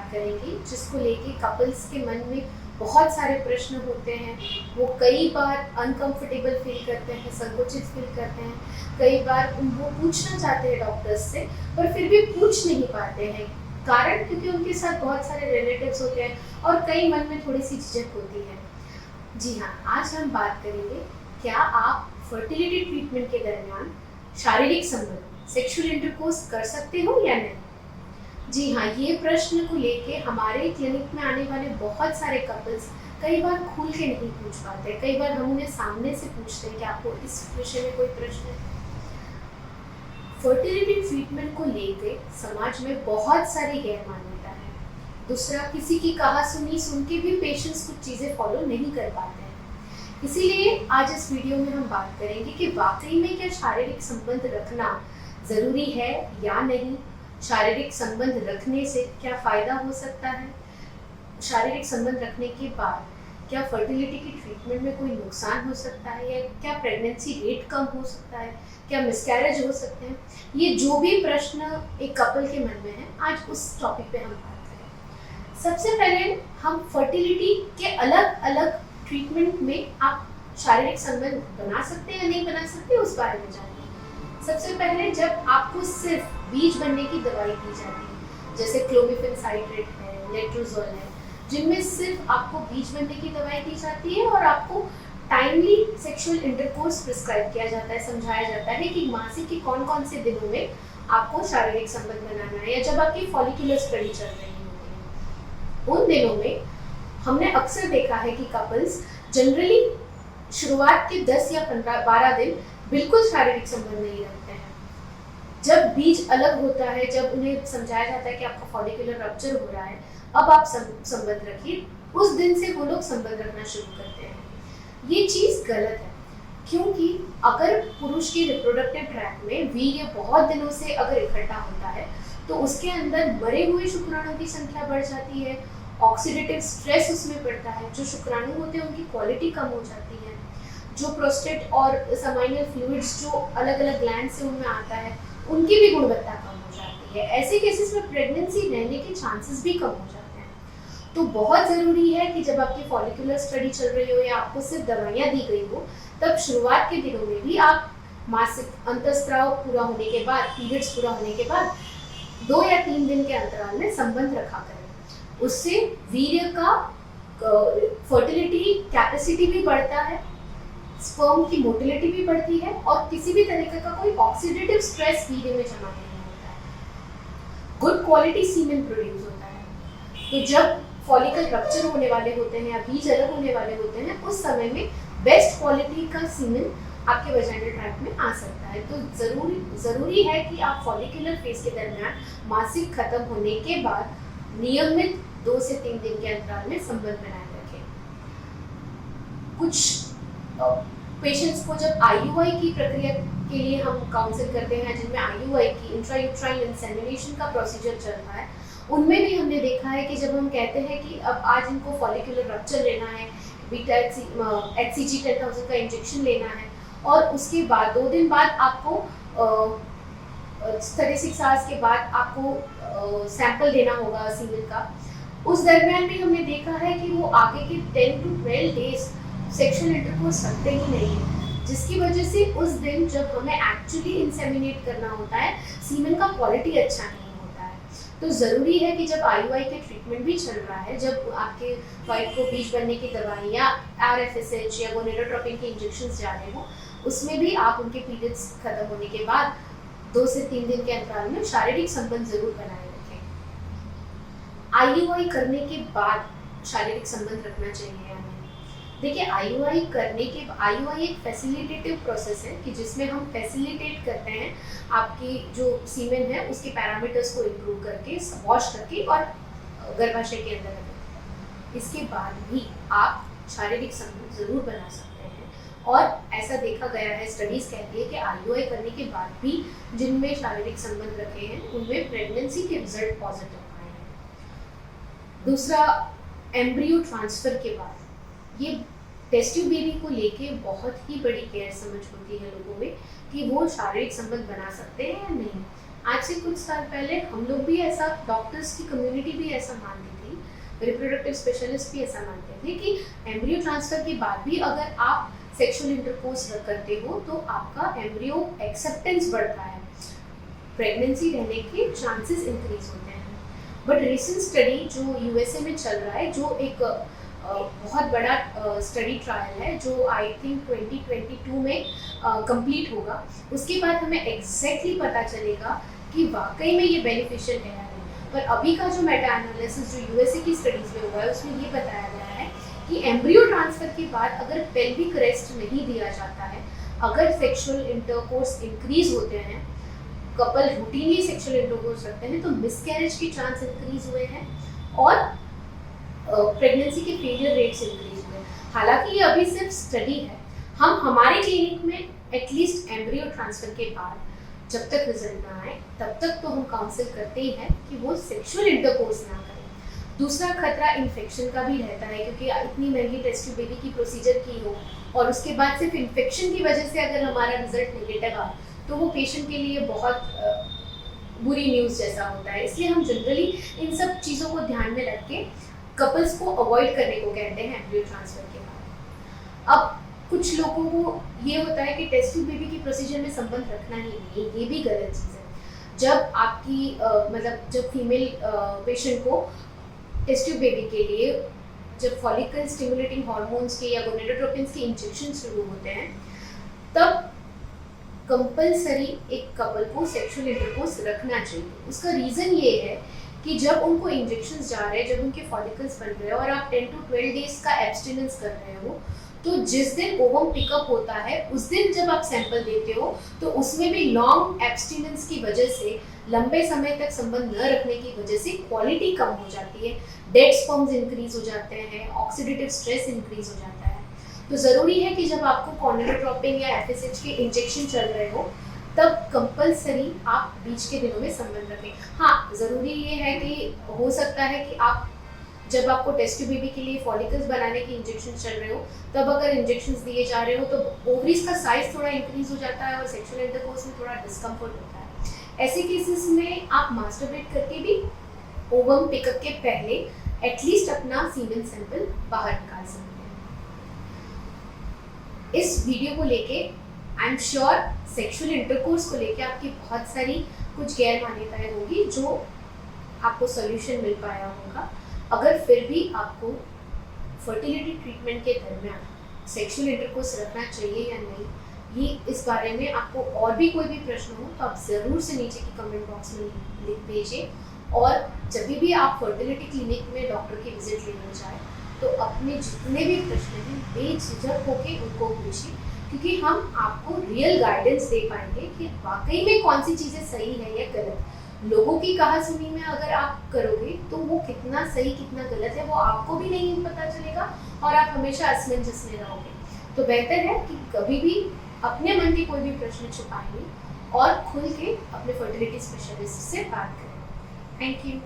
बात करेंगे जिसको लेके कपल्स के मन में बहुत सारे प्रश्न होते हैं। वो कई बार अनकंफर्टेबल फील करते हैं, संकुचित फील करते हैं, कई बार वो पूछना चाहते हैं डॉक्टर्स से पर फिर भी पूछ नहीं पाते हैं। कारण क्योंकि उनके साथ बहुत सारे रिलेटिव्स होते हैं और कई मन में थोड़ी सी झिझक होती है। जी हाँ, आज हम बात करेंगे क्या आप फर्टिलिटी ट्रीटमेंट के दरमियान शारीरिक संबंध सेक्सुअल इंटरकोर्स कर सकते हो या नहीं। जी हाँ, ये प्रश्न को लेके हमारे क्लिनिक में आने वाले बहुत सारे कपल्स कई बार खुल के नहीं पूछ पाते। कई बार हम उन्हें सामने से पूछते हैं कि आपको इस विषय में कोई प्रश्न है। फर्टिलिटी ट्रीटमेंट को लेके समाज में बहुत सारी गैर मान्यता है। दूसरा, किसी की कहा सुनी सुन के भी पेशेंट्स कुछ चीज़ें फॉलो नहीं कर पाते हैं। इसीलिए आज इस वीडियो में हम बात करेंगे कि वाकई में क्या शारीरिक संबंध रखना ज़रूरी है या नहीं, शारीरिक संबंध रखने से क्या फ़ायदा हो सकता है, शारीरिक संबंध रखने के बाद क्या फर्टिलिटी की ट्रीटमेंट में कोई नुकसान हो सकता है या क्या प्रेगनेंसी रेट कम हो सकता है, क्या मिसकैरेज हो सकते हैं। ये जो भी प्रश्न एक कपल के मन में है, आज उस टॉपिक पे हम बात करें। सबसे पहले हम फर्टिलिटी के अलग अलग ट्रीटमेंट में आप शारीरिक संबंध बना सकते हैं या नहीं बना सकते, उस बारे में जानेंगे। सबसे पहले जब आपको सिर्फ बीज बनने की दवाई दी जाती है, जैसे क्लोमिफेन साइट्रेट है, लेट्रोजोल है, जिनमें सिर्फ आपको बीज बनने की दवाई दी जाती है और आपको टाइमली सेक्सुअल इंटरकोर्स प्रिस्क्राइब किया जाता है, समझाया जाता है कि मासिक के कौन कौन से दिनों में आपको शारीरिक संबंध बनाना है, या जब आपकी फॉलिकुलर स्टडी चल रही होती है उन दिनों में हमने अक्सर देखा है कि कपल्स जनरली शुरुआत के 10 या 12 दिन बिल्कुल शारीरिक संबंध नहीं रखते हैं। जब बीज अलग होता है, जब उन्हें समझाया जाता है कि आपका फॉलिकुलर रप्चर हो रहा है, अब आप संबंध रखिए, उस दिन से वो लोग संबंध रखना शुरू करते हैं। ये चीज़ गलत है, क्योंकि अगर पुरुष की रिप्रोडक्टिव ट्रैक में वीर्य बहुत दिनों से अगर इकट्ठा होता है तो उसके अंदर मरे हुए शुक्राणुओं की संख्या बढ़ जाती है, ऑक्सीडेटिव स्ट्रेस उसमें पड़ता है, जो शुक्राणु होते हैं उनकी क्वालिटी कम हो जाती है, जो प्रोस्टेट और समाइनल फ्लूइड्स जो अलग अलग ग्लैंड से उनमें आता है उनकी भी गुणवत्ता कम हो जाती है। ऐसे केसेस में प्रेगनेंसी रहने के चांसेस भी कम हो जाते हैं। तो बहुत ज़रूरी है कि जब आपकी फॉलिकुलर स्टडी चल रही हो या आपको सिर्फ दवाइयाँ दी गई हो, तब शुरुआत के दिनों में भी आप मासिक अंतःस्राव पूरा होने के बाद, पीरियड्स पूरा होने के बाद 2 या 3 दिन के अंतराल में संबंध रखा करें। उससे वीर्य का फर्टिलिटी कैपेसिटी भी बढ़ता है, स्पर्म की मोटिलिटी भी बढ़ती है और किसी भी तरीके का कोई ऑक्सीडेटिव स्ट्रेस वीर्य में जमा नहीं होता है। गुड क्वालिटी सीमेन प्रोड्यूस होता है। तो जब फॉलिकल रप्चर होने वाले होते हैं या बीज अलग होने वाले होते हैं, उस समय में बेस्ट क्वालिटी का सीमेन आपके वजाइनल ट्रैक्ट में आ सकता है। तो ज़रूरी है कि आप फॉलिकुलर फेज के दरमियान मासिक खत्म होने के बाद नियमित 2 से 3 दिन के अंतराल में संबंध बनाए रखें। कुछ पेशेंट्स को जब आईयूआई की प्रक्रिया के लिए हम काउंसिल करते हैं, जिनमें आईयूआई की इंट्रायूट्राइन इंसेमिनेशन का प्रोसीजर चल रहा है, उनमें भी हमने देखा है कि जब हम कहते हैं कि अब आज इनको फॉलिकुलर रप्चर लेना है, बीटा HCG 10,000 का इंजेक्शन लेना है और उसके बाद 2 दिन बाद आपको 36 आवर्स के बाद आपको सैंपल देना होगा सीमेन का। उस दरमियान भी हमने देखा है कि वो आगे के 10 to 12 डेज सेक्सुअल इंटरकोर्स रखते ही नहीं है, जिसकी वजह से उस दिन जब हमें एक्चुअली इंसेमिनेट करना होता है, सीमेन का क्वालिटी अच्छा नहीं होता है। तो ज़रूरी है कि जब आईयूआई के ट्रीटमेंट भी चल रहा है, जब आपके वाइफ को बीज बनने की दवाई या RFSH या गोनेडोट्रोपिन के इंजेक्शंस जा रहे हो, उसमें भी आप उनके पीरियड्स खत्म होने के बाद 2 से 3 दिन के अंतराल में शारीरिक संबंध जरूर बनाए रखें। आईयूआई करने के बाद शारीरिक संबंध रखना चाहिए या नहीं। देखिए, आईयूआई एक फैसिलिटेटिव प्रोसेस है कि जिसमें हम फैसिलिटेट करते हैं आपकी जो सीमेन है उसके पैरामीटर्स को इम्प्रूव करके, वॉश करके और गर्भाशय के अंदर रखें। इसके बाद भी आप शारीरिक संबंध जरूर बना सकते हैं और ऐसा देखा गया है, स्टडीज कहती है कि आईयूआई करने के बाद भी जिनमें शारीरिक संबंध रखे हैं उनमें प्रेगनेंसी के रिजल्ट पॉजिटिव आए हैं। दूसरा, एम्ब्रियो ट्रांसफर के बाद ये टेस्ट ट्यूब बेबी को लेके बहुत ही बड़ी गैर समझ होती है लोगों में कि वो शारीरिक संबंध बना सकते हैं या नहीं। आज से कुछ साल पहले हम लोग भी ऐसा, डॉक्टर्स की कम्युनिटी भी ऐसा मानती थी, रिप्रोडक्टिव स्पेशलिस्ट भी ऐसा मानते थे कि एम्ब्रियो ट्रांसफर के बाद भी अगर आप सेक्सुअल इंटरकोर्स करते हो तो आपका एम्ब्रियो एक्सेप्टेंस बढ़ता है, प्रेगनेंसी रहने के चांसेस इंक्रीज होते हैं। बट रिसेंट स्टडी जो यूएसए में चल रहा है, जो एक बहुत बड़ा स्टडी ट्रायल है जो आई थिंक 2022 में कंप्लीट होगा, उसके बाद हमें एग्जैक्टली पता चलेगा कि वाकई में ये बेनिफिशियल है या नहीं। पर अभी का जो मेटा एनालिसिस जो यूएसए की स्टडीज में हुआ है उसमें ये बताया गया है कि एम्ब्रियो ट्रांसफर के बाद अगर पेल्विक रेस्ट नहीं दिया जाता है, अगर सेक्सुअल इंटरकोर्स इंक्रीज होते हैं, कपल रूटीनली सेक्सुअल इंटरकोर्स रखते हैं, तो मिसकैरेज के चांस इंक्रीज हुए हैं और प्रेगनेंसी के फेलियर रेट्स इंक्रीज हुए। हालांकि ये अभी सिर्फ स्टडी है, हम हमारे क्लिनिक में एटलीस्ट एम्ब्रियो ट्रांसफर के बाद जब तक रिजल्ट ना आए तब तक तो हम काउंसिल करते ही हैं कि वो सेक्सुअल इंटरकोर्स ना करें। दूसरा खतरा इन्फेक्शन का भी रहता है, क्योंकि इतनी महंगी टेस्ट ट्यूब बेबी की प्रोसीजर की हो और उसके बाद सिर्फ इन्फेक्शन की वजह से अगर हमारा रिजल्ट नेगेटिव आए तो वो पेशेंट के लिए बहुत बुरी न्यूज़ जैसा होता है। इसलिए हम जनरली इन सब चीज़ों को ध्यान में रख के कपल्स को अवॉइड करने को कहते हैं एम्ब्रियो ट्रांसफर के बाद। अब कुछ लोगों को ये होता है कि टेस्ट ट्यूब बेबी की प्रोसीजर में संबंध रखना ही नहीं, ये भी गलत चीज़ है। जब आपकी मतलब जब फीमेल पेशेंट को टेस्ट ट्यूब बेबी के लिए जब फॉलिकल स्टिमुलेटिंग हार्मोन्स के या गोनेडोट्रोपिन्स के इंजेक्शन शुरू होते हैं, तब कंपलसरी एक कपल को सेक्सुअल इंटरकोर्स रखना चाहिए। उसका रीज़न ये है कि जब उनको इंजेक्शंस जा रहे हैं, जब उनके फॉलिकल्स बन रहे हैं और आप 10 to 12 डेज का एब्सटिनेंस कर रहे हो, तो जिस दिन ओवम पिकअप होता है उस दिन जब आप सैंपल देते हो तो उसमें भी लॉन्ग एब्सटिनेंस की वजह से, लंबे समय तक संबंध न रखने की वजह से क्वालिटी कम हो जाती है, डेड स्पर्म्स इंक्रीज हो जाते हैं, ऑक्सीडेटिव स्ट्रेस इंक्रीज हो जाता है। तो ज़रूरी है कि जब आपको कॉर्निडोट्रोपिन या एफएसएच के इंजेक्शन चल रहे हो तब कंपलसरी आप बीच के दिनों में संबंध रखें। हाँ, ज़रूरी ये है कि हो सकता है कि आप जब आपको टेस्ट ट्यूब बेबी के लिए फॉलिकल्स बनाने के इंजेक्शन चल रहे हो तब अगर इंजेक्शंस दिए जा रहे हो तो ओवरीज का साइज थोड़ा इंक्रीज हो जाता है और सेक्सुअल इंटरकोर्स में थोड़ा डिस्कम्फर्ट होता है। ऐसे केसेस में आप मास्टरबेट करके भी ओवम पिकअप के पहले एटलीस्ट अपना सीमेन सैंपल बाहर निकाल सकते हैं। इस वीडियो को लेके I am sure sexual intercourse को लेके आपकी बहुत सारी कुछ गैर मान्यताएं होंगी जो आपको सोल्यूशन मिल पाया होगा। अगर फिर भी आपको फर्टिलिटी ट्रीटमेंट के दरमियान सेक्सुअल इंटरकोर्स रखना चाहिए या नहीं, ये इस बारे में आपको और भी कोई भी प्रश्न हो तो आप ज़रूर से नीचे की कमेंट बॉक्स में लिख भेजें। और जब भी आप फर्टिलिटी क्लिनिक में डॉक्टर की विजिट लेने जाए तो अपने जितने भी प्रश्न हैं बेझिझक होकर उनको पूछिए, क्योंकि हम आपको रियल गाइडेंस दे पाएंगे कि वाकई में कौन सी चीज़ें सही है या गलत। लोगों की कहासुनी में अगर आप करोगे तो वो कितना सही कितना गलत है वो आपको भी नहीं पता चलेगा और आप हमेशा असमंजस में रहोगे। तो बेहतर है कि कभी भी अपने मन के कोई भी प्रश्न छुपाएंगे और खुल के अपने फर्टिलिटी स्पेशलिस्ट से बात करें। Thank you.